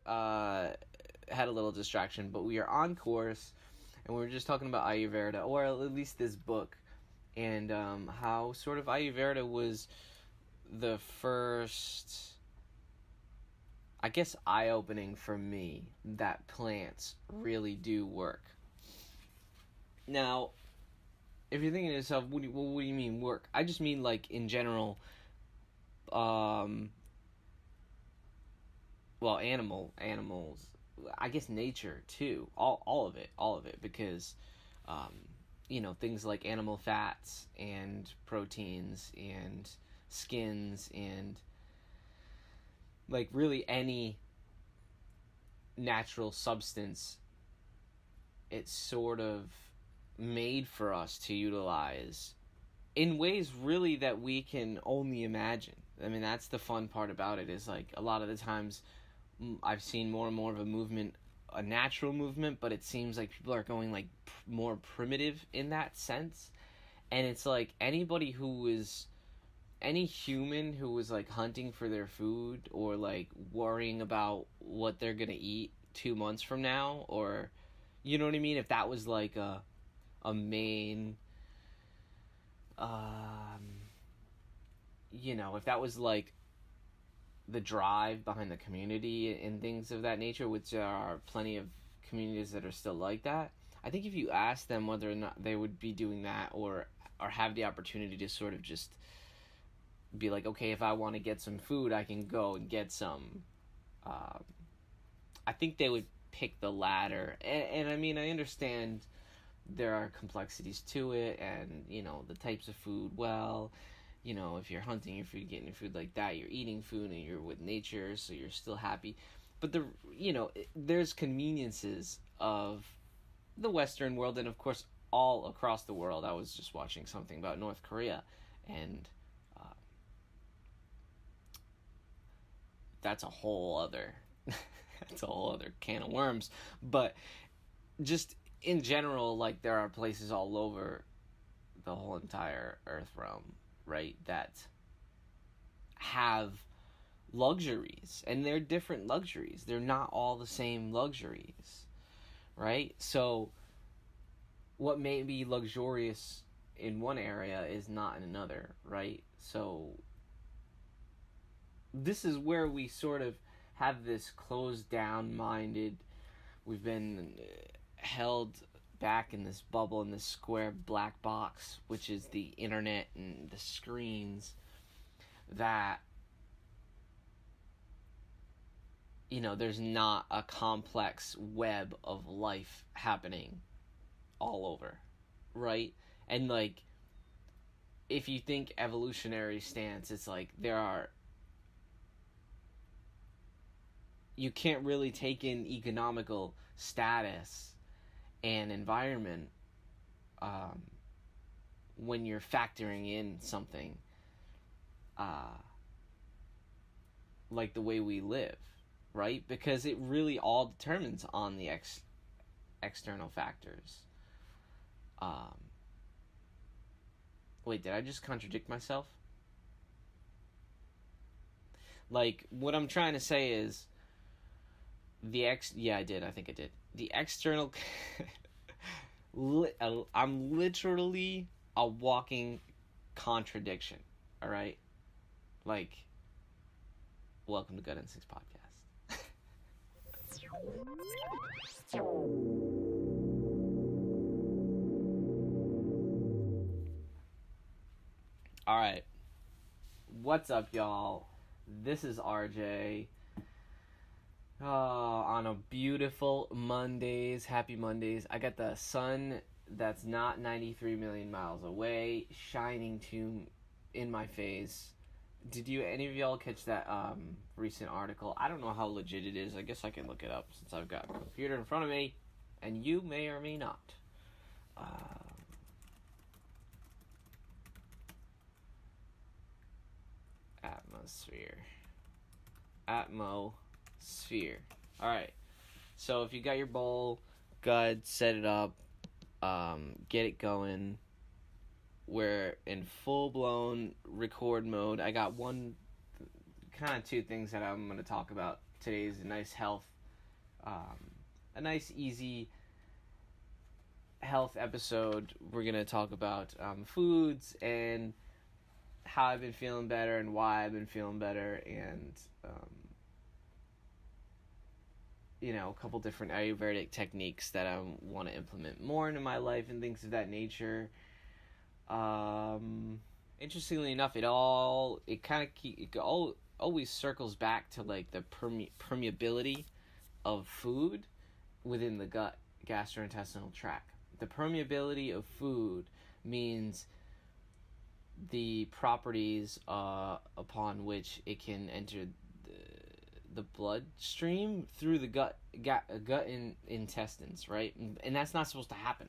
had a little distraction, but we are on course, and we were just talking about Ayurveda, or at least this book, and how sort of Ayurveda was the first, I guess, eye-opening for me that plants really do work. Now, if you're thinking to yourself, what do you mean work? I just mean, like, in general, animals, I guess nature too, all of it, because, things like animal fats and proteins and skins and, like, really any natural substance, it's sort of made for us to utilize in ways really that we can only imagine. I mean, that's the fun part about it, is like a lot of the times I've seen more and more of a natural movement, but it seems like people are going like more primitive in that sense. And it's like any human who was like hunting for their food, or like worrying about what they're gonna eat 2 months from now, or, you know what I mean? If that was like a main, if that was like the drive behind the community and things of that nature, which there are plenty of communities that are still like that, I think if you ask them whether or not they would be doing that, or have the opportunity to sort of just be like, okay, if I want to get some food, I can go and get some, I think they would pick the latter. And I mean, I understand there are complexities to it, and, the types of food, if you're hunting your food, getting your food like that, you're eating food and you're with nature, so you're still happy. But there's conveniences of the Western world, and of course all across the world. I was just watching something about North Korea, and that's a whole other can of worms. But just in general, like, there are places all over the whole entire earth realm, right, that have luxuries, and they're different luxuries. They're not all the same luxuries, right? So what may be luxurious in one area is not in another, right? So this is where we sort of have this closed down minded, we've been held back in this bubble, in this square black box, which is the internet and the screens, that, there's not a complex web of life happening all over, right? And, like, if you think evolutionary stance, it's like you can't really take in economical status and environment when you're factoring in something like the way we live, right? Because it really all determines on the external factors. Wait, did I just contradict myself? Like, what I'm trying to say is, yeah, I did. I think I did. The external... I'm literally a walking contradiction, alright? Like, welcome to Gut Instincts Podcast. Alright. What's up, y'all? This is RJ. On a beautiful Mondays, happy Mondays. I got the sun that's not 93 million miles away shining in my face. Did any of y'all catch that recent article? I don't know how legit it is. I guess I can look it up since I've got a computer in front of me, and you may or may not. Atmosphere. Alright. So if you got your bowl, go ahead, set it up, get it going. We're in full-blown record mode. I got two things that I'm going to talk about. Today's a nice health a nice, easy health episode. We're going to talk about foods and how I've been feeling better and why I've been feeling better, and a couple different Ayurvedic techniques that I want to implement more into my life and things of that nature. Interestingly enough, it always circles back to like the permeability of food within the gut gastrointestinal tract. The permeability of food means the properties upon which it can enter the bloodstream through the gut intestines, right? And that's not supposed to happen.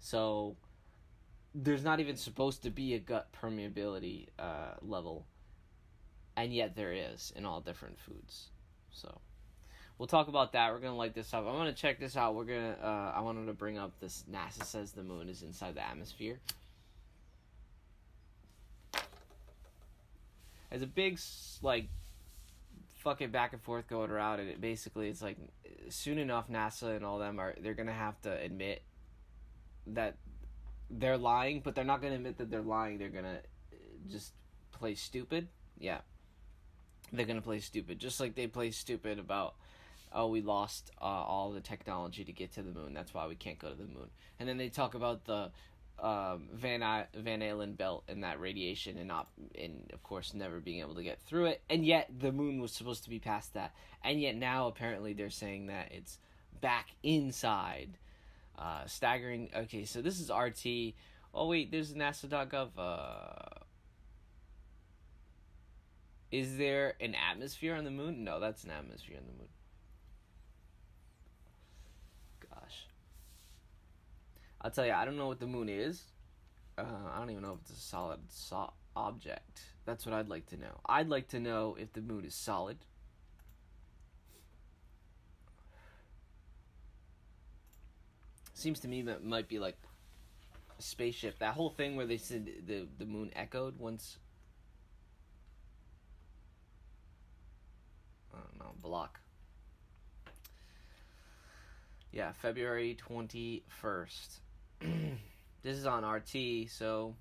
So there's not even supposed to be a gut permeability level, and yet there is in all different foods. So we'll talk about that. We're gonna light this up. I'm gonna check this out. I wanted to bring up this. NASA says the moon is inside the atmosphere. There's a big fucking back and forth going around, and it's like soon enough NASA and all them they're gonna have to admit that they're lying, but they're not gonna admit that they're lying. They're gonna just play stupid. Yeah, they're gonna play stupid, just like they play stupid about, we lost all the technology to get to the moon. That's why we can't go to the moon. And then they talk about the Van Allen belt and that radiation, and of course never being able to get through it. And yet the moon was supposed to be past that. And yet now apparently they're saying that it's back inside. Staggering. Okay, so this is RT. Oh wait, there's NASA.gov. Is there an atmosphere on the moon? No, that's an atmosphere on the moon. Gosh. I'll tell you, I don't know what the moon is. I don't even know if it's a solid object. That's what I'd like to know. I'd like to know if the moon is solid. Seems to me that it might be like a spaceship. That whole thing where they said the moon echoed once. I don't know, block. Yeah, February 21st. This is on RT, so,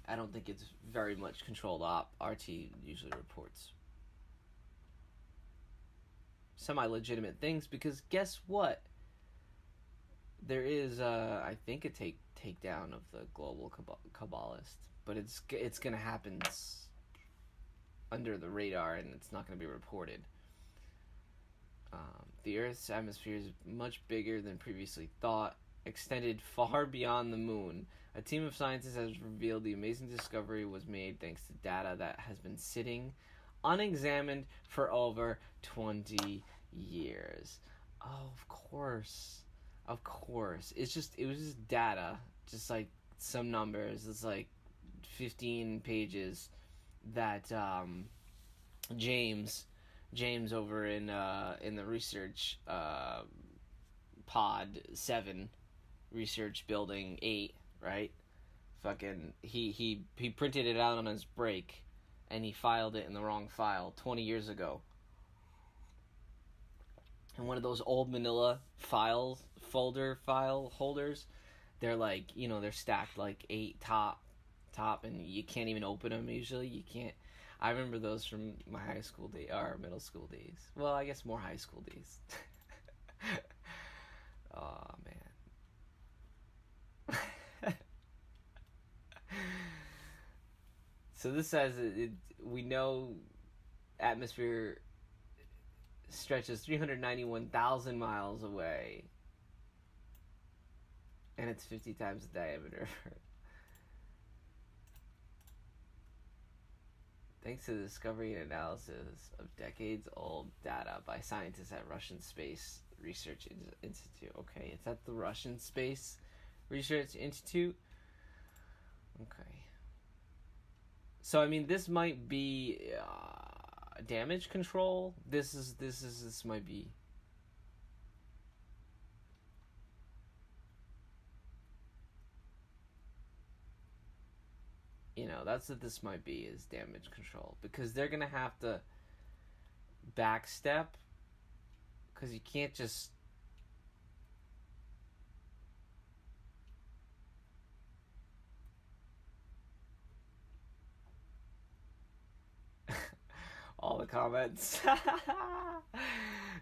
I don't think it's very much controlled op. RT usually reports semi-legitimate things, because guess what? There is, I think, a takedown of the global Kabbalist, but it's going to happen under the radar, and it's not going to be reported. The Earth's atmosphere is much bigger than previously thought, extended far beyond the moon. A team of scientists has revealed the amazing discovery was made thanks to data that has been sitting unexamined for over 20 years. Oh, of course. Of course. It was just data, just like some numbers. It's like 15 pages that James over in the research pod 7, research building 8, right? Fucking he printed it out on his break, and he filed it in the wrong file 20 years ago. And one of those old manila file holders, they're like, they're stacked like 8 top, and you can't even open them usually. You can't. I remember those from my high school days, or middle school days. Well, I guess more high school days. Oh, man. So this says we know atmosphere stretches 391,000 miles away, and it's 50 times the diameter. Thanks to the discovery and analysis of decades-old data by scientists at Russian Space Research Institute. Okay, it's at the Russian Space Research Institute. Okay. So, I mean, this might be damage control. This might be. That's what this might be, is damage control. Because they're going to have to backstep Because you can't just... all the comments.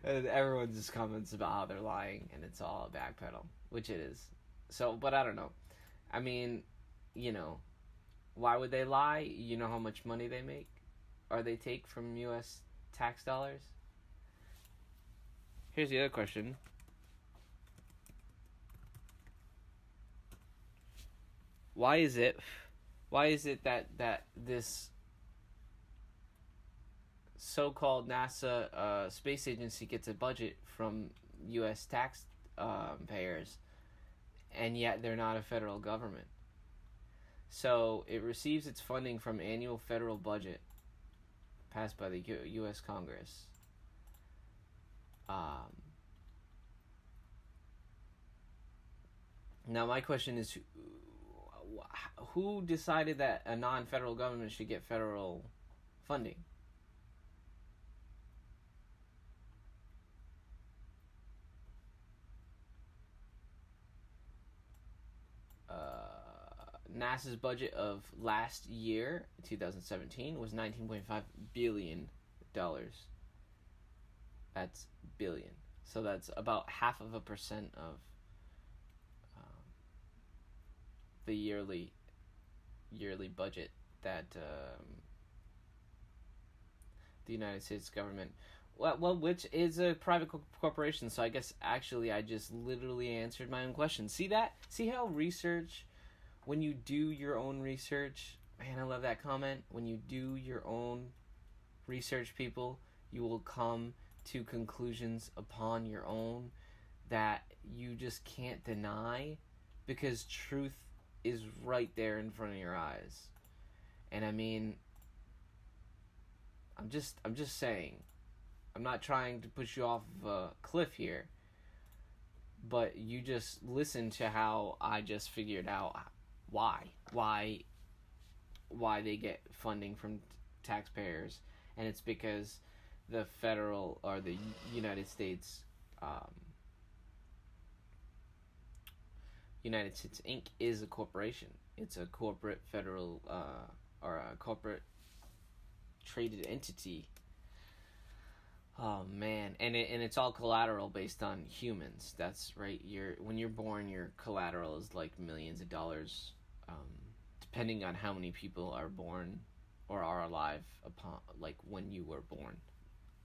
And everyone just comments about how they're lying, and it's all a backpedal, which it is. So, but I don't know. I mean, you know, why would they lie? You know how much money they make or they take from U.S. tax dollars? Here's the other question. Why is it that this so-called NASA space agency gets a budget from U.S. tax payers, and yet they're not a federal government? So it receives its funding from annual federal budget passed by the U.S. Congress. Now my question is, who decided that a non-federal government should get federal funding? NASA's budget of last year, 2017, was $19.5 billion. That's billion. So that's about 0.5% of the yearly budget that the United States government, well, which is a private corporation. So I guess actually I just literally answered my own question. See that? See how research, when you do your own research, man, I love that comment. When you do your own research, people, you will come to conclusions upon your own that you just can't deny, because truth is right there in front of your eyes. And I mean, I'm just saying, I'm not trying to push you off of a cliff here, but you just listen to how I just figured out why they get funding from taxpayers, and it's because the federal, or the United States United States Inc. is a corporation. It's a corporate federal or a corporate traded entity. Oh man, and it's all collateral based on humans. That's right. When you're born, your collateral is like millions of dollars, depending on how many people are born or are alive upon, like, when you were born.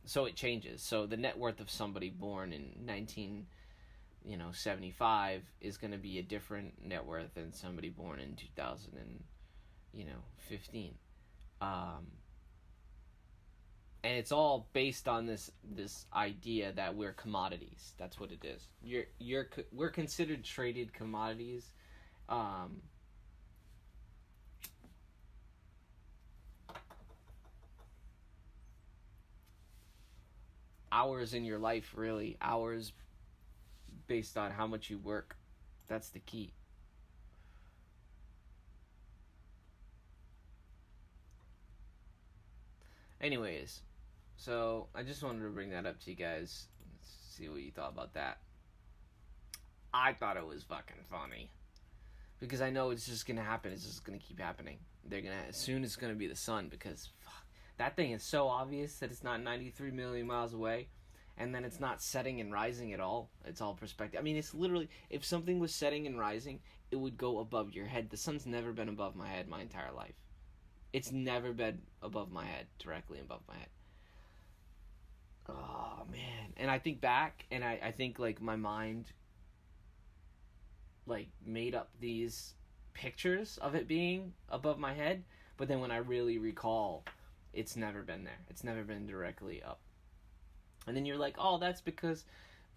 So it changes. So the net worth of somebody born in 1975 is going to be a different net worth than somebody born in 2015. And it's all based on this idea that we're commodities. That's what it is. We're considered traded commodities. Hours in your life, really. Hours based on how much you work. That's the key. Anyways, so I just wanted to bring that up to you guys. Let's see what you thought about that. I thought it was fucking funny, because I know it's just gonna happen. It's just gonna keep happening. Soon it's gonna be the sun, because fuck, that thing is so obvious that it's not 93 million miles away, and then it's not setting and rising at all. It's all perspective. I mean, it's literally, if something was setting and rising, it would go above your head. The sun's never been above my head my entire life. It's never been above my head, directly above my head. Oh man. And I think back, and I think, like, my mind, like, made up these pictures of it being above my head, but then when I really recall, it's never been there. It's never been directly up. And then you're like, oh, that's because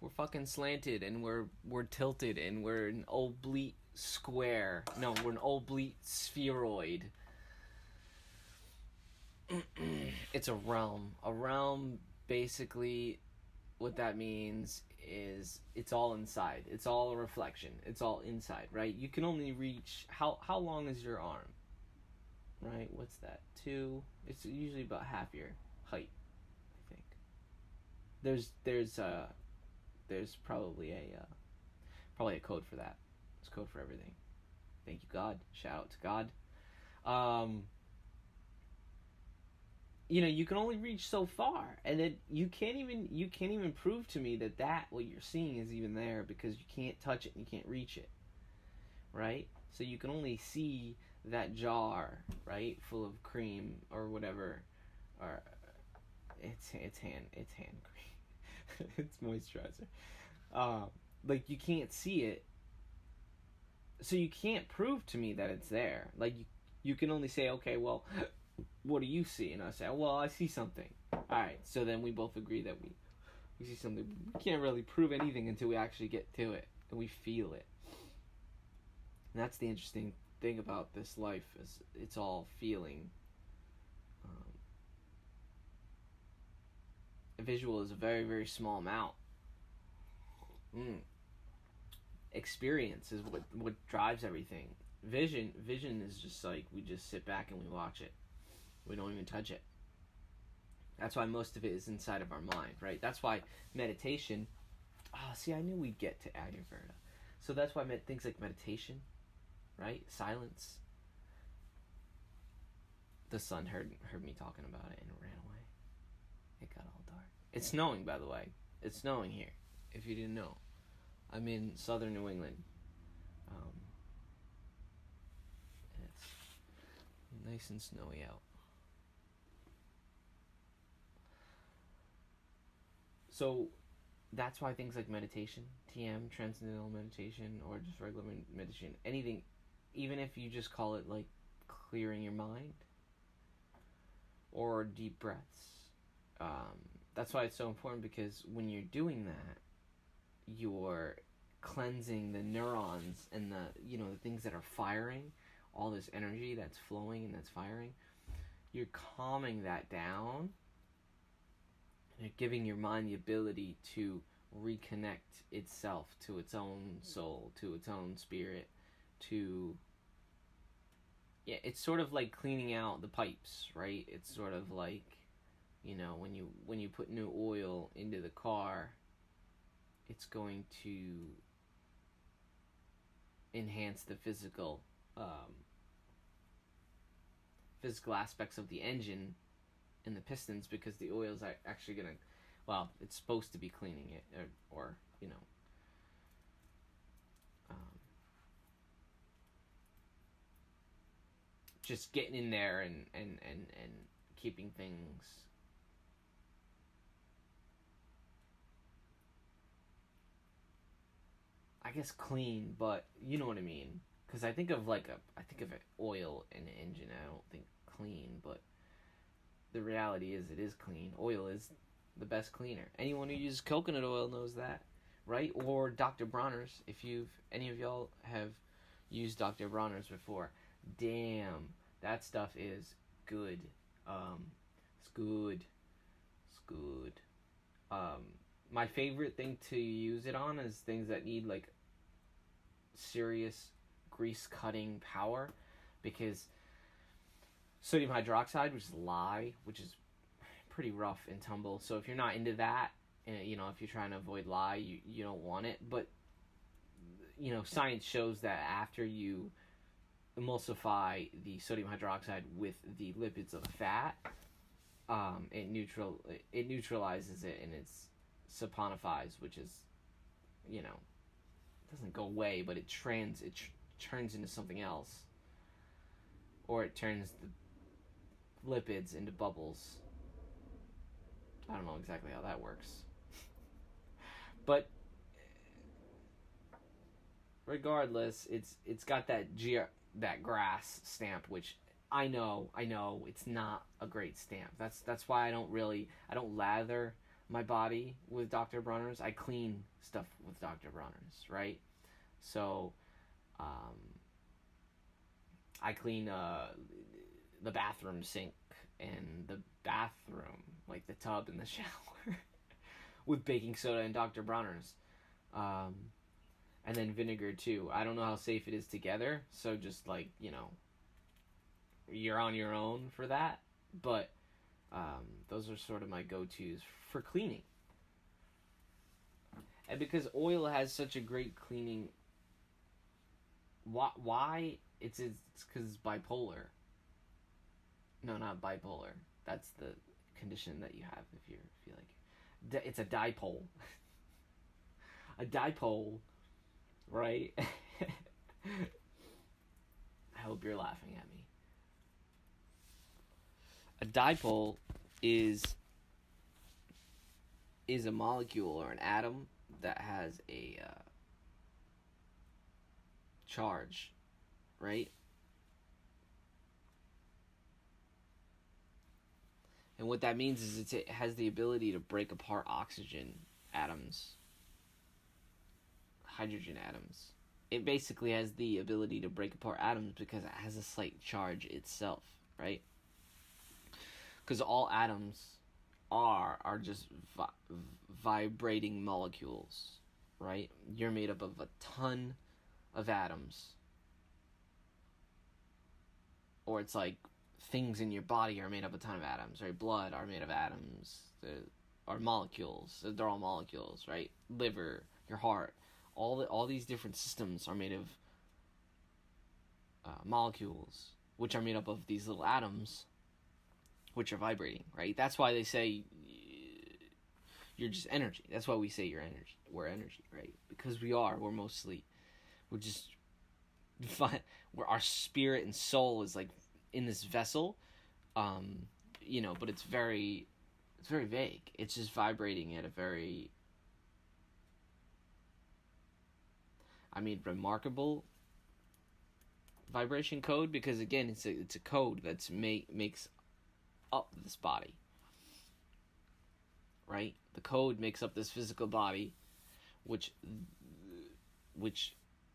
we're fucking slanted, and we're tilted, and we're an oblique square. No, we're an oblique spheroid. It's a realm. A realm, basically, what that means is it's all inside. It's all a reflection. It's all inside, right? You can only reach, how long is your arm? Right? What's that? 2? It's usually about half your height, I think. There's there's probably a code for that. There's a code for everything. Thank you, God. Shout out to God. You can only reach so far, and then you can't even prove to me that what you're seeing is even there, because you can't touch it and you can't reach it, right? So you can only see that jar, right, full of cream or whatever, or it's hand cream, it's moisturizer. Like, you can't see it, so you can't prove to me that it's there. Like, you can only say, okay, well, what do you see? And I say, well, I see something. Alright, so then we both agree that we see something. We can't really prove anything until we actually get to it and we feel it. And that's the interesting thing about this life, is it's all feeling. A visual is a very, very small amount. Experience is what drives everything. Vision is just like, we just sit back and we watch it. We don't even touch it. That's why most of it is inside of our mind, right? That's why meditation... I knew we'd get to Ayurveda. So that's why things like meditation, right? Silence. The sun heard me talking about it and ran away. It got all dark. It's snowing, by the way. It's snowing here, if you didn't know. I'm in southern New England. It's nice and snowy out. So that's why things like meditation, TM, transcendental meditation, or just regular meditation, anything, even if you just call it like clearing your mind or deep breaths, that's why it's so important, because when you're doing that, you're cleansing the neurons and the things that are firing, all this energy that's flowing and that's firing. You're calming that down. You're giving your mind the ability to reconnect itself to its own soul, to its own spirit, it's sort of like cleaning out the pipes, right? It's sort of like, when you put new oil into the car, it's going to enhance the physical aspects of the engine and the pistons, because the oil is actually going to, it's supposed to be cleaning it, or just getting in there and keeping things I guess clean, but you know what I mean. Because I think of oil in an engine. I don't think clean, but the reality is it is clean. Oil is the best cleaner. Anyone who uses coconut oil knows that, right? Or Dr. Bronner's. If any of y'all have used Dr. Bronner's before, damn, that stuff is good. It's good. It's good. My favorite thing to use it on is things that need like serious grease cutting power, because sodium hydroxide, which is lye, which is pretty rough and tumble. So if you're not into that, if you're trying to avoid lye, you don't want it. But science shows that after you emulsify the sodium hydroxide with the lipids of the fat, it neutralizes it, and it's saponifies, which is, doesn't go away, but it turns into something else, or it turns the lipids into bubbles. I don't know exactly how that works, but regardless, it's got that grass stamp, which I know it's not a great stamp. That's why I don't lather my body with Dr. Bronner's. I clean stuff with Dr. Bronner's, right? So, I clean the bathroom sink and the bathroom, like the tub and the shower, with baking soda and Dr. Bronner's, and then vinegar too. I don't know how safe it is together, so just like you're on your own for that, but those are sort of my go-tos for cleaning. And because oil has such a great cleaning. Why? It's because it's bipolar. No, not bipolar. That's the condition that you have if you feel like it's a dipole. A dipole, right? I hope you're laughing at me. A dipole is a molecule or an atom that has a charge, right? And what that means is it has the ability to break apart oxygen atoms, hydrogen atoms. It basically has the ability to break apart atoms because it has a slight charge itself, right? Because all atoms are just vibrating molecules, right? You're made up of a ton of atoms. Or it's like things in your body are made up of a ton of atoms, right? Blood are made of atoms. Are molecules. They're all molecules, right? Liver, your heart, all these different systems are made of molecules, which are made up of these little atoms, which are vibrating, right? That's why they say you're just energy. That's why we say you're energy. We're energy, right? Because we are. We're mostly. We're just. Where our spirit and soul is like in this vessel, but it's very vague. It's just vibrating at a very, remarkable vibration code, because again, it's a code that's makes up this body, right? The code makes up this physical body, which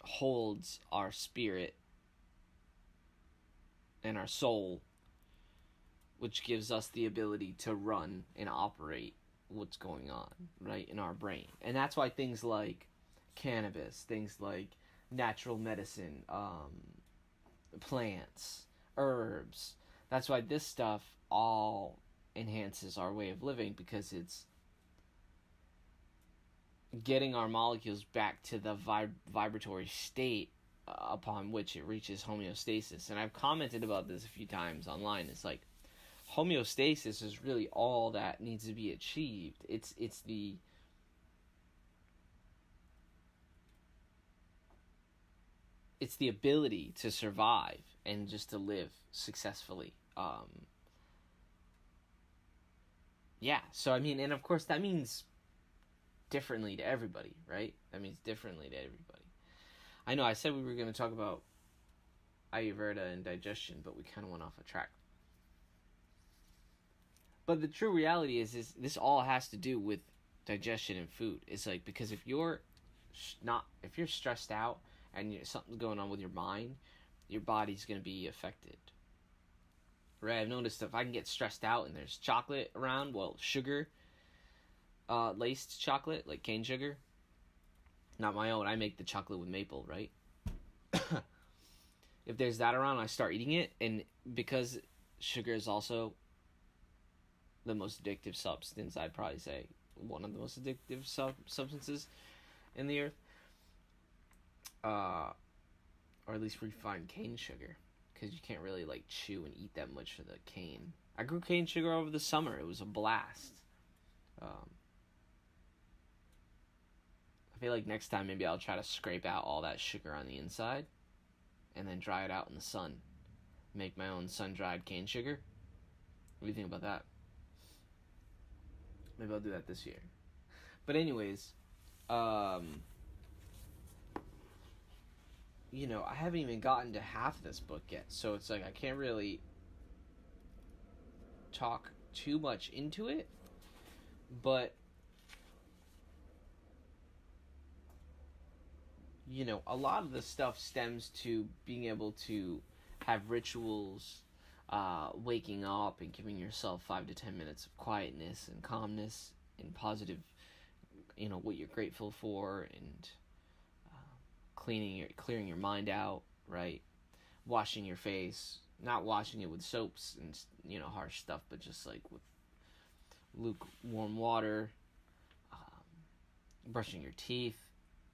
holds our spirit and our soul, which gives us the ability to run and operate what's going on, right, in our brain. And that's why things like cannabis, things like natural medicine, plants, herbs, that's why this stuff all enhances our way of living, because it's getting our molecules back to the vibratory state upon which it reaches homeostasis. And I've commented about this a few times online. It's like homeostasis is really all that needs to be achieved. It's the ability to survive and just to live successfully. So and of course that means differently to everybody, right? That means differently to everybody. I know I said we were going to talk about Ayurveda and digestion, but we kind of went off a track. But the true reality is this all has to do with digestion and food. It's like, because if you're stressed out and something's going on with your mind, your body's going to be affected. Right? I've noticed if I can get stressed out and there's chocolate around, sugar, laced chocolate, like cane sugar. Not my own. I make the chocolate with maple, right? If there's that around, I start eating it. And because sugar is also the most addictive substance, I'd probably say one of the most addictive substances in the earth. Or at least refined cane sugar. Because you can't really chew and eat that much of the cane. I grew cane sugar over the summer. It was a blast. I feel like next time maybe I'll try to scrape out all that sugar on the inside and then dry it out in the sun. Make my own sun-dried cane sugar. What do you think about that? Maybe I'll do that this year. But anyways, I haven't even gotten to half of this book yet, so it's like I can't really talk too much into it, but a lot of the stuff stems to being able to have rituals, waking up and giving yourself 5 to 10 minutes of quietness and calmness and positive, what you're grateful for, and clearing your mind out, right? Washing your face, not washing it with soaps and harsh stuff, but just with lukewarm water, brushing your teeth,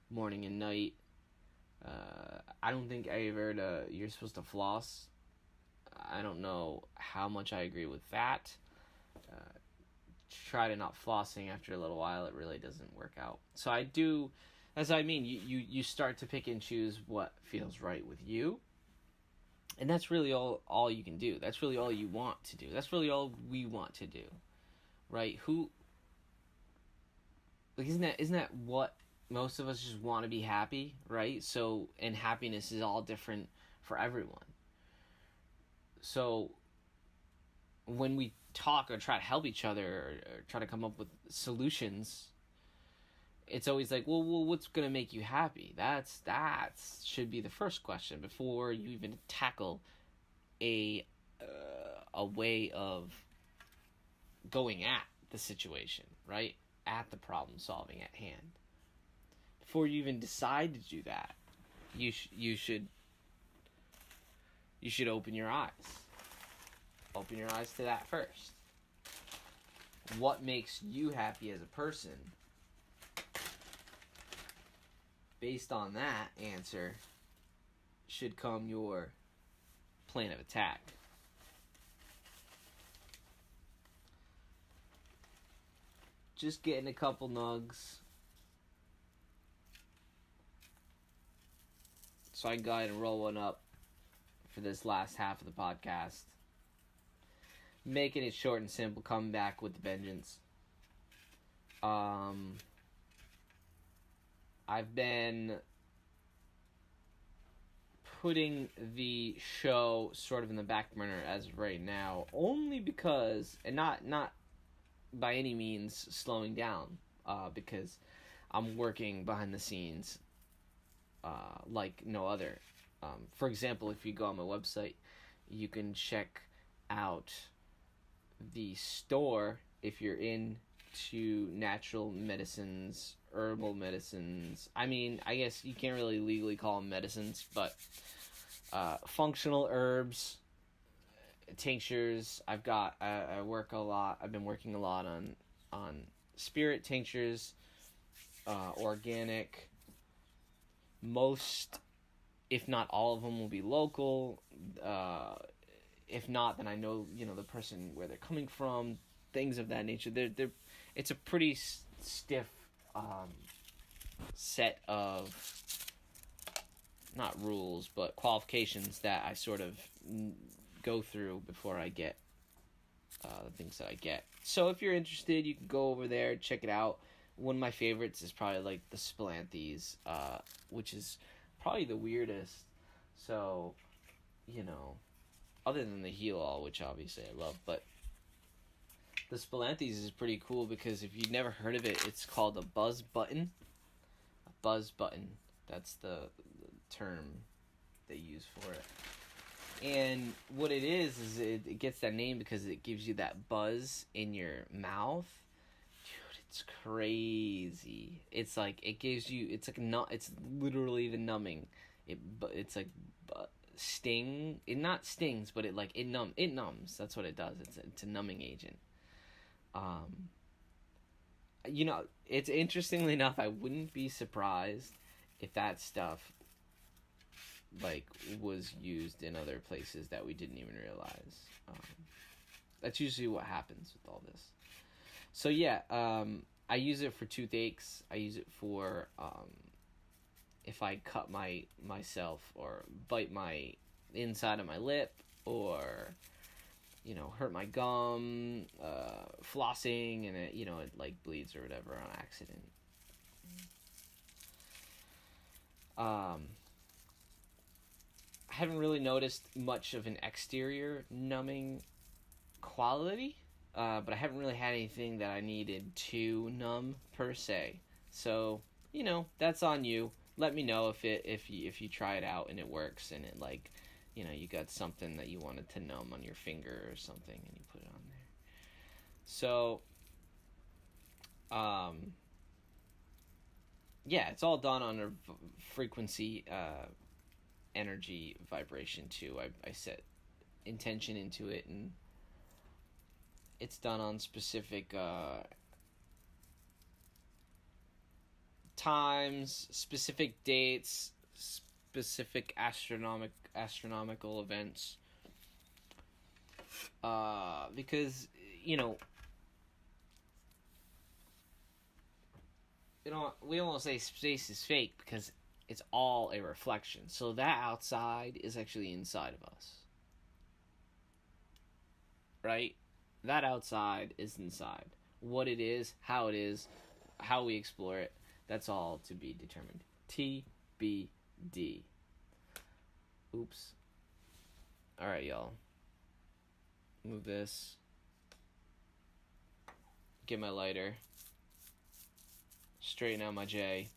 morning and night. I don't think you're supposed to floss. I don't know how much I agree with that. Try to not flossing after a little while. It really doesn't work out. So I do, as I mean, you start to pick and choose what feels right with you. And that's really all you can do. That's really all you want to do. That's really all we want to do. Right? Isn't that what most of us just want to be happy, right? So, and happiness is all different for everyone. So when we talk or try to help each other or try to come up with solutions, it's always like, well, what's going to make you happy? That should be the first question before you even tackle a way of going at the situation, right? At the problem solving at hand. Before you even decide to do that, you should open your eyes. Open your eyes to that first. What makes you happy as a person? Based on that answer should come your plan of attack. Just getting a couple nugs. So I can go ahead and roll one up for this last half of the podcast. Making it short and simple, coming back with the vengeance. I've been putting the show sort of in the back burner as of right now, only because, and not by any means slowing down, because I'm working behind the scenes like no other. For example, if you go on my website, you can check out the store if you're into natural medicines, herbal medicines. I mean, I guess you can't really legally call them medicines, but functional herbs, tinctures. I work a lot. I've been working a lot on spirit tinctures, organic. Most, if not all of them, will be local. If not, then I know the person where they're coming from, things of that nature. It's a pretty stiff set of not rules but qualifications that I sort of go through before I get the things that I get. So if you're interested, you can go over there, check it out. One of my favorites is probably like the Spilanthes, which is probably the weirdest. So, other than the Heal All, which obviously I love, but the Spilanthes is pretty cool because if you've never heard of it, it's called a buzz button. A buzz button. That's the term they use for it. And what it is it gets that name because it gives you that buzz in your mouth. Dude, it's crazy. It's like it gives you. It's like it's literally the numbing. It's like sting. It not stings, but it numbs. That's what it does. It's a numbing agent. It's interestingly enough, I wouldn't be surprised if that stuff was used in other places that we didn't even realize. That's usually what happens with all this. So yeah, I use it for toothaches. I use it for if I cut myself or bite my inside of my lip or hurt my gum, flossing, and it bleeds or whatever on accident. I haven't really noticed much of an exterior numbing quality, but I haven't really had anything that I needed to numb per se. So that's on you. Let me know if you try it out and it works and it you got something that you wanted to numb on your finger or something and you put it on there. So, yeah, it's all done on a frequency, energy, vibration too. I set intention into it and it's done on specific, times, specific dates, specific astronomical events. Because we almost say space is fake because it's all a reflection. So that outside is actually inside of us. Right? That outside is inside. What it is, how we explore it, that's all to be determined. TBD. Oops. Alright, y'all. Move this. Get my lighter. Straighten out my J.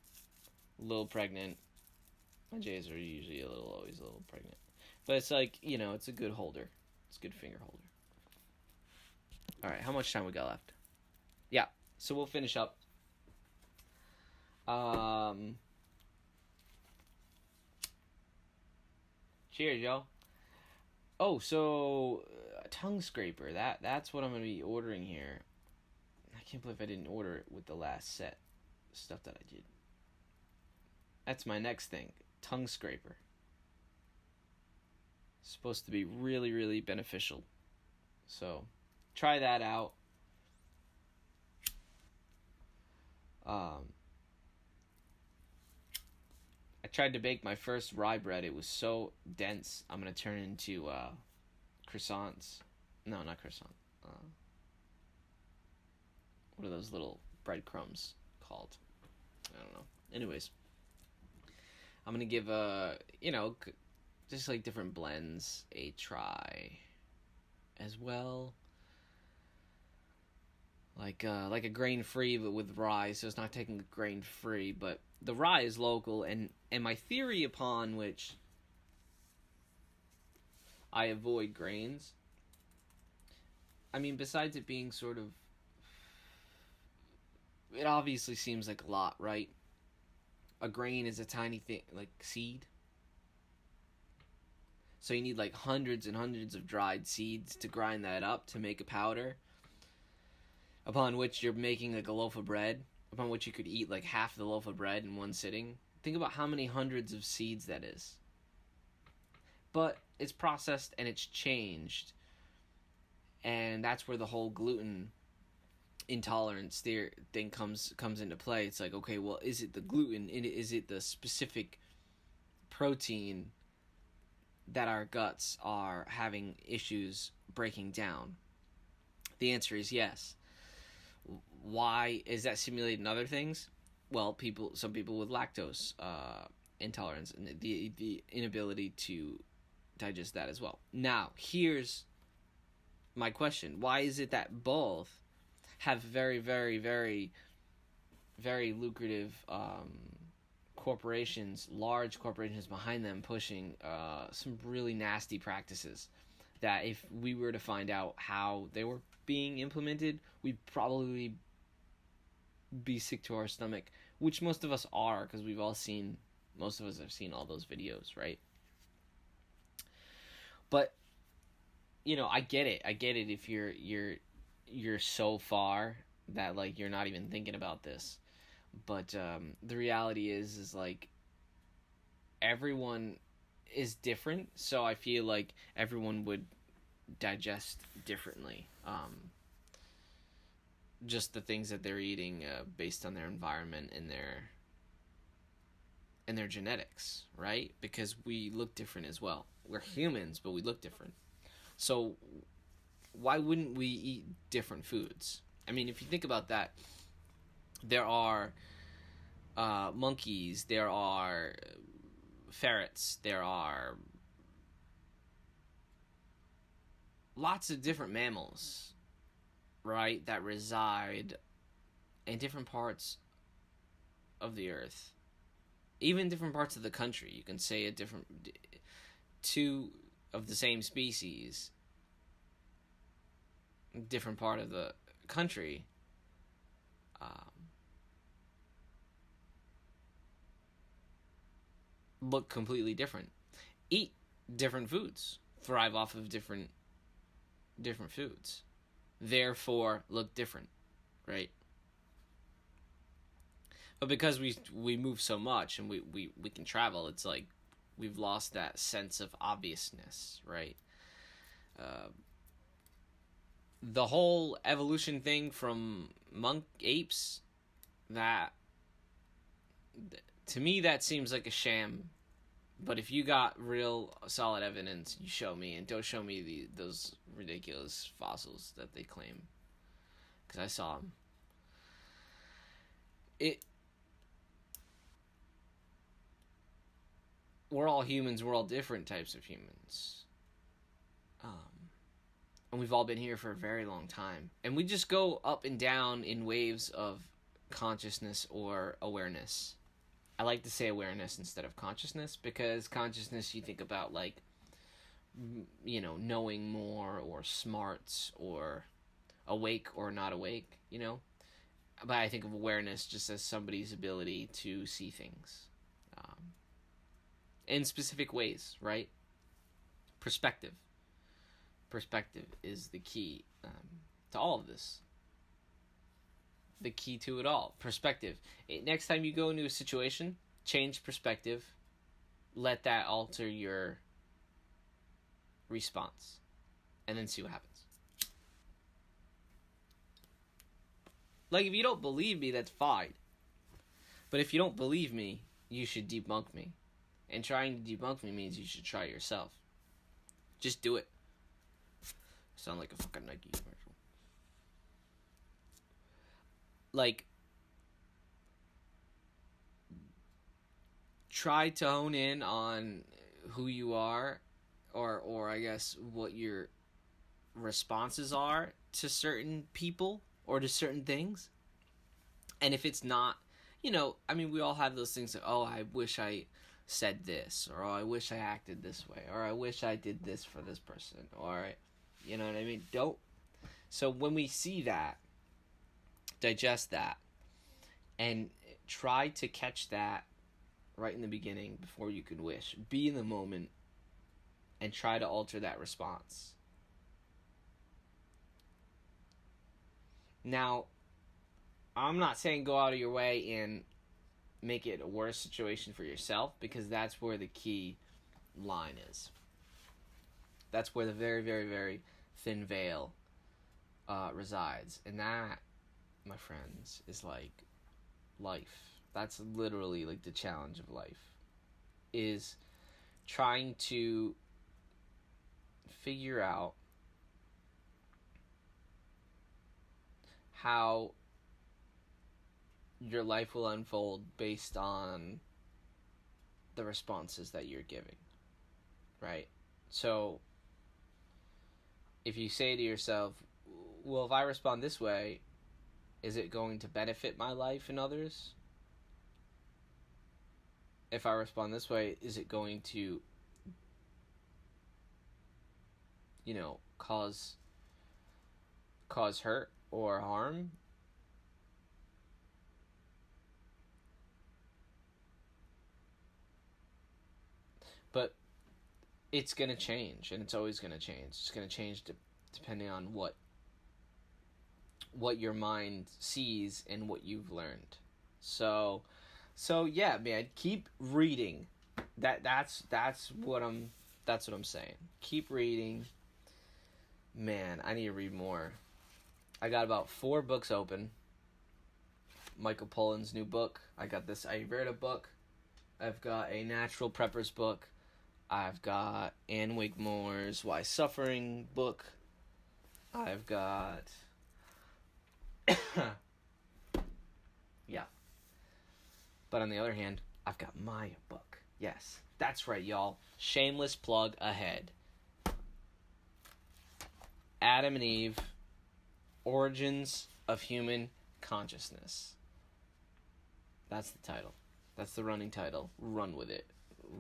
A little pregnant. My J's are usually always a little pregnant. But it's like, it's a good holder. It's a good finger holder. Alright, how much time we got left? Yeah, so we'll finish up. Cheers, y'all. Oh, so a tongue scraper. That's what I'm going to be ordering here. I can't believe I didn't order it with the last set stuff that I did. That's my next thing. Tongue scraper. It's supposed to be really, really beneficial. So, try that out. I tried to bake my first rye bread. It was so dense. I'm going to turn it into croissants. No, not croissant. What are those little breadcrumbs called? I don't know. Anyways, I'm going to give just like different blends a try as well. Like a grain-free but with rye, so it's not taking grain-free, but the rye is local, and my theory upon which I avoid grains, I mean, besides it being sort of, it obviously seems like a lot, right? A grain is a tiny thing, like seed. So you need like hundreds and hundreds of dried seeds to grind that up to make a powder, upon which you're making like a loaf of bread, upon which you could eat like half the loaf of bread in one sitting. Think about how many hundreds of seeds that is. But it's processed and it's changed. And that's where the whole gluten intolerance thing comes into play. It's like, okay, well, is it the gluten? Is it the specific protein that our guts are having issues breaking down? The answer is yes. Why is that simulated in other things? Well, some people with lactose intolerance and the inability to digest that as well. Now, here's my question. Why is it that both have very, very, very, very lucrative corporations, large corporations behind them pushing some really nasty practices that if we were to find out how they were being implemented, we'd probably be sick to our stomach, which most of us are, because most of us have seen all those videos, right? But I get it if you're so far that like you're not even thinking about this. But the reality is like everyone is different, so I feel like everyone would digest differently. Just the things that they're eating based on their environment and their genetics, right? Because we look different as well. We're humans, but we look different. So why wouldn't we eat different foods? I mean, if you think about that, there are monkeys, there are ferrets, there are lots of different mammals, right, that reside in different parts of the earth, even different parts of the country. You can say two of the same species, different part of the country, look completely different, eat different foods, thrive off of different foods, therefore look different, right? But because we move so much and we can travel, it's like we've lost that sense of obviousness, right? The whole evolution thing from monk apes, that to me that seems like a sham. But if you got real solid evidence, you show me, and don't show me those ridiculous fossils that they claim, because I saw them. We're all humans. We're all different types of humans. And we've all been here for a very long time. And we just go up and down in waves of consciousness or awareness. I like to say awareness instead of consciousness, because consciousness, you think about like, knowing more or smarts or awake or not awake, But I think of awareness just as somebody's ability to see things in specific ways, right? Perspective is the key to all of this. The key to it all. Perspective. Next time you go into a situation, change perspective. Let that alter your response. And then see what happens. Like, if you don't believe me, that's fine. But if you don't believe me, you should debunk me. And trying to debunk me means you should try yourself. Just do it. Sound like a fucking Nike commercial. Like, try to hone in on who you are, or I guess what your responses are to certain people or to certain things. And if it's not, we all have those things that, oh, I wish I said this, or oh, I wish I acted this way, or I wish I did this for this person, or, you know what I mean? So when we see that, digest that, and try to catch that right in the beginning before you can wish. Be in the moment and try to alter that response. Now, I'm not saying go out of your way and make it a worse situation for yourself, because that's where the key line is. That's where the very, very, very thin veil resides. And that, my friends, is like life. That's literally like the challenge of life, is trying to figure out how your life will unfold based on the responses that you're giving, right? So if you say to yourself, well, if I respond this way, is it going to benefit my life and others? If I respond this way, is it going to, cause hurt or harm? But it's going to change, and it's always going to change. It's going to change depending on what your mind sees and what you've learned. So yeah, man, keep reading. That's what I'm saying. Keep reading. Man, I need to read more. I got about 4 books open. Michael Pollan's new book. I got this Ayurveda book. I've got a Natural Preppers book. I've got Anne Wigmore's Why Suffering book. I've got yeah. But on the other hand, I've got my book. Yes, that's right, y'all. Shameless plug ahead. Adam and Eve, Origins of Human Consciousness. That's the title. That's the running title. Run with it.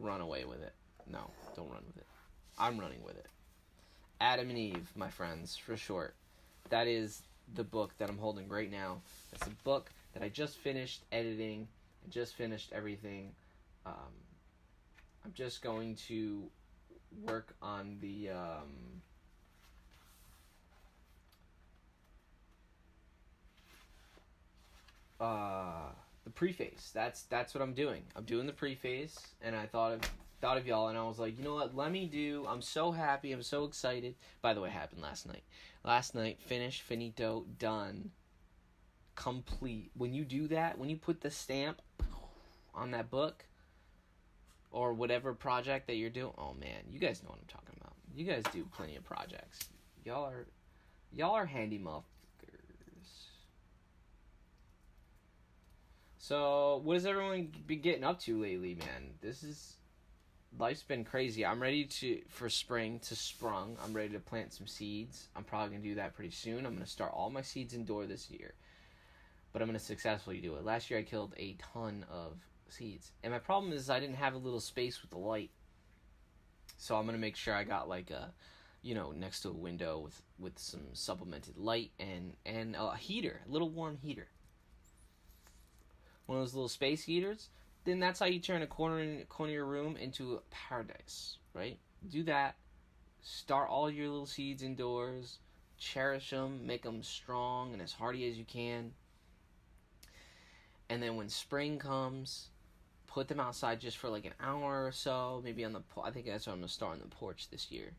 Run away with it. No, don't run with it. I'm running with it. Adam and Eve, my friends, for short. That is the book that I'm holding right now. It's a book that I just finished editing. I just finished everything. I'm just going to work on the The preface. That's what I'm doing. I'm doing the preface, and I thought of y'all, and I was like, you know what? Let me do. I'm so happy. I'm so excited. By the way, it happened last night. Last night, finished, finito, done, complete. When you do that, when you put the stamp on that book or whatever project that you're doing, oh man, you guys know what I'm talking about. You guys do plenty of projects. Y'all are handy motherfuckers. So, what has everyone been getting up to lately, man? Life's been crazy. I'm ready for spring to sprung. I'm ready to plant some seeds. I'm probably going to do that pretty soon. I'm going to start all my seeds indoor this year. But I'm going to successfully do it. Last year I killed a ton of seeds. And my problem is I didn't have a little space with the light. So I'm going to make sure I got like a, next to a window with some supplemented light and a heater, a little warm heater. One of those little space heaters. Then that's how you turn a corner of your room into a paradise, right? Do that. Start all your little seeds indoors. Cherish them. Make them strong and as hardy as you can. And then when spring comes, put them outside just for like an hour or so. Maybe on the I think that's what I'm going to start on the porch this year.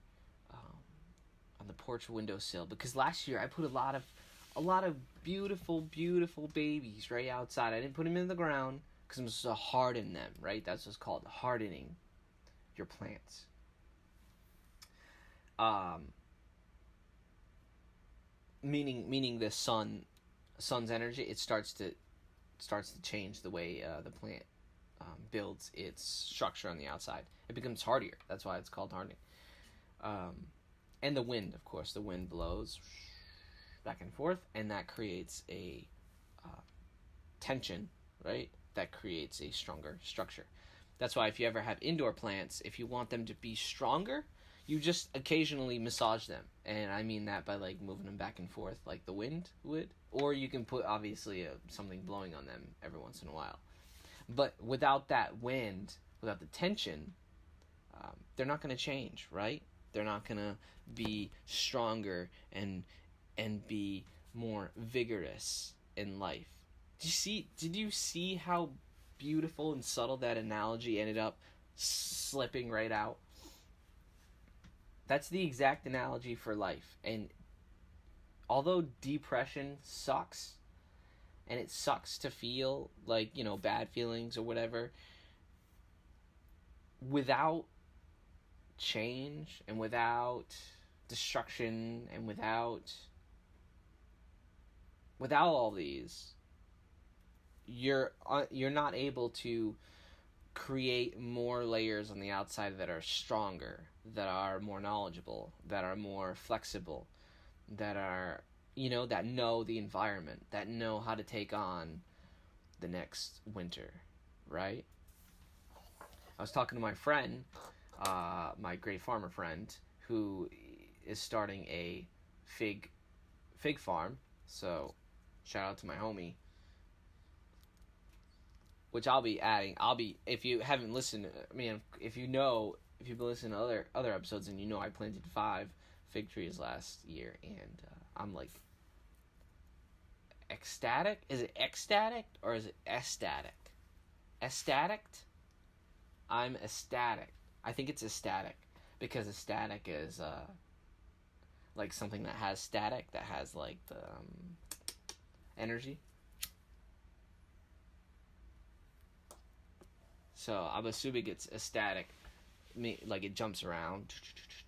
On the porch windowsill. Because last year I put a lot of beautiful, beautiful babies right outside. I didn't put them in the ground because I'm supposed to harden them, right? That's what's called hardening your plants. Meaning the sun's energy, it starts to change the way the plant builds its structure on the outside. It becomes hardier. That's why it's called hardening. And the wind, of course, the wind blows back and forth, and that creates a tension, right? That creates a stronger structure. That's why if you ever have indoor plants, if you want them to be stronger, you just occasionally massage them. And I mean that by like moving them back and forth like the wind would. Or you can put obviously something blowing on them every once in a while. But without that wind, without the tension, they're not going to change, right? They're not going to be stronger and be more vigorous in life. Did you see how beautiful and subtle that analogy ended up slipping right out? That's the exact analogy for life. And although depression sucks, and it sucks to feel like, bad feelings or whatever, without change and without destruction and without all these, you're not able to create more layers on the outside that are stronger, that are more knowledgeable, that are more flexible, that are, that know the environment, that know how to take on the next winter, right? I was talking to my friend, my great farmer friend, who is starting a fig farm. So, shout out to my homie. Which I'll be adding. If you haven't listened, if you've been listening to other episodes, and I planted 5 fig trees last year, and I'm like ecstatic. Is it ecstatic or is it ecstatic? Ecstatic? I'm ecstatic. I think it's ecstatic because ecstatic is like something that has static, that has like the energy. So I'm assuming it's ecstatic, like it jumps around,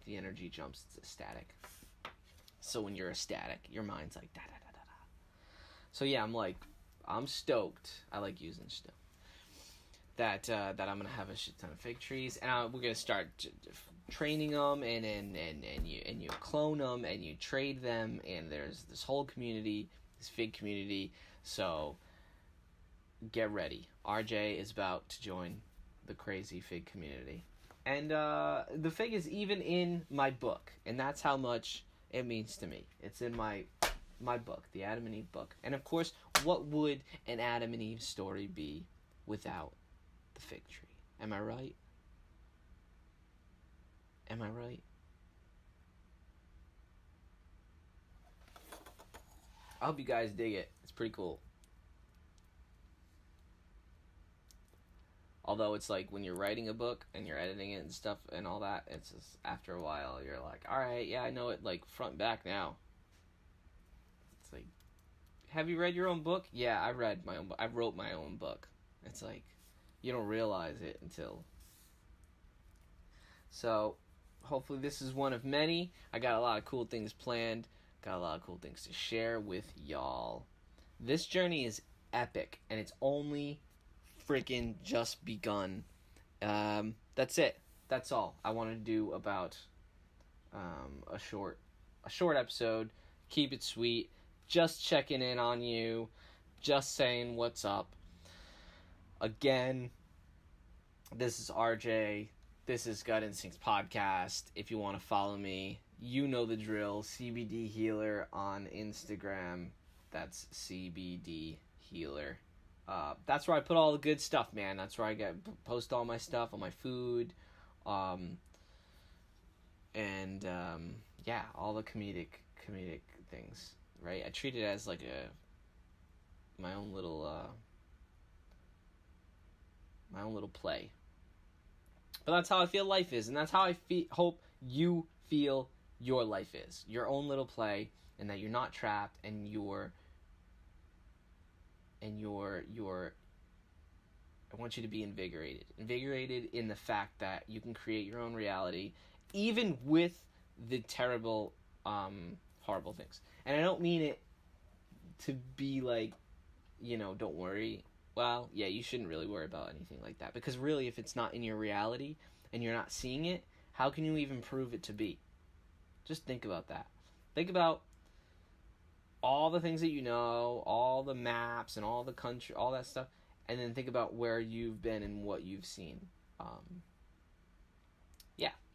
the energy jumps, it's ecstatic. So when you're ecstatic, your mind's like da da da da da. So yeah, I'm stoked. I like using stoked. That I'm gonna have a shit ton of fig trees, and we're gonna start training them, and you clone them, and you trade them, and there's this whole community, this fig community. So get ready. RJ is about to join the crazy fig community. And the fig is even in my book. And that's how much it means to me. It's in my book, the Adam and Eve book. And of course, what would an Adam and Eve story be without the fig tree? Am I right? Am I right? I hope you guys dig it. It's pretty cool. Although it's like when you're writing a book and you're editing it and stuff and all that, it's just after a while you're like, all right, yeah, I know it like front and back now. It's like, have you read your own book? Yeah, I read my own book. I wrote my own book. It's like, you don't realize it until. So, hopefully this is one of many. I got a lot of cool things planned. Got a lot of cool things to share with y'all. This journey is epic, and it's only freaking just begun. That's it. That's all I want to do about a short episode. Keep it sweet. Just checking in on you. Just saying what's up. Again, this is RJ. This is Gut Instincts Podcast. If you want to follow me, you know the drill. CBD Healer on Instagram. That's CBD Healer. That's where I put all the good stuff, man. That's where I post all my stuff, all my food, and all the comedic things. Right? I treat it as like my own little play. But that's how I feel life is, and that's how I hope you feel your life is. Your own little play, and that you're not trapped, and you're I want you to be invigorated. Invigorated in the fact that you can create your own reality, even with the terrible, horrible things. And I don't mean it to be like, don't worry. Well, yeah, you shouldn't really worry about anything like that. Because really, if it's not in your reality and you're not seeing it, how can you even prove it to be? Just think about that. Think about all the things that you know, all the maps and all the country, all that stuff, and then think about where you've been and what you've seen.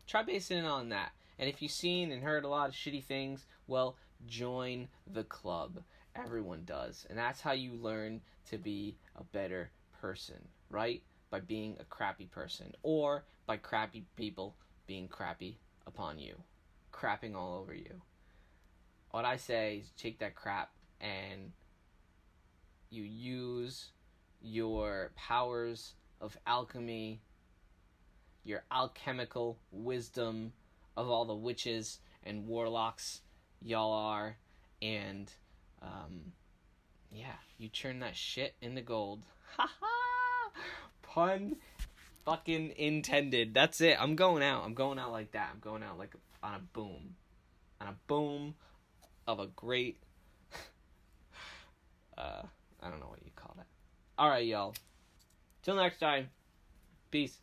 Try basing it on that. And if you've seen and heard a lot of shitty things, well, join the club. Everyone does. And that's how you learn to be a better person, right? By being a crappy person. Or by crappy people being crappy upon you. Crapping all over you. What I say is take that crap and you use your powers of alchemy, your alchemical wisdom of all the witches and warlocks y'all are, and you turn that shit into gold. Ha ha! Pun fucking intended. That's it. I'm going out like that. I'm going out like on a boom. On a boom of a great I don't know what you call that. Alright, y'all. Till next time. Peace.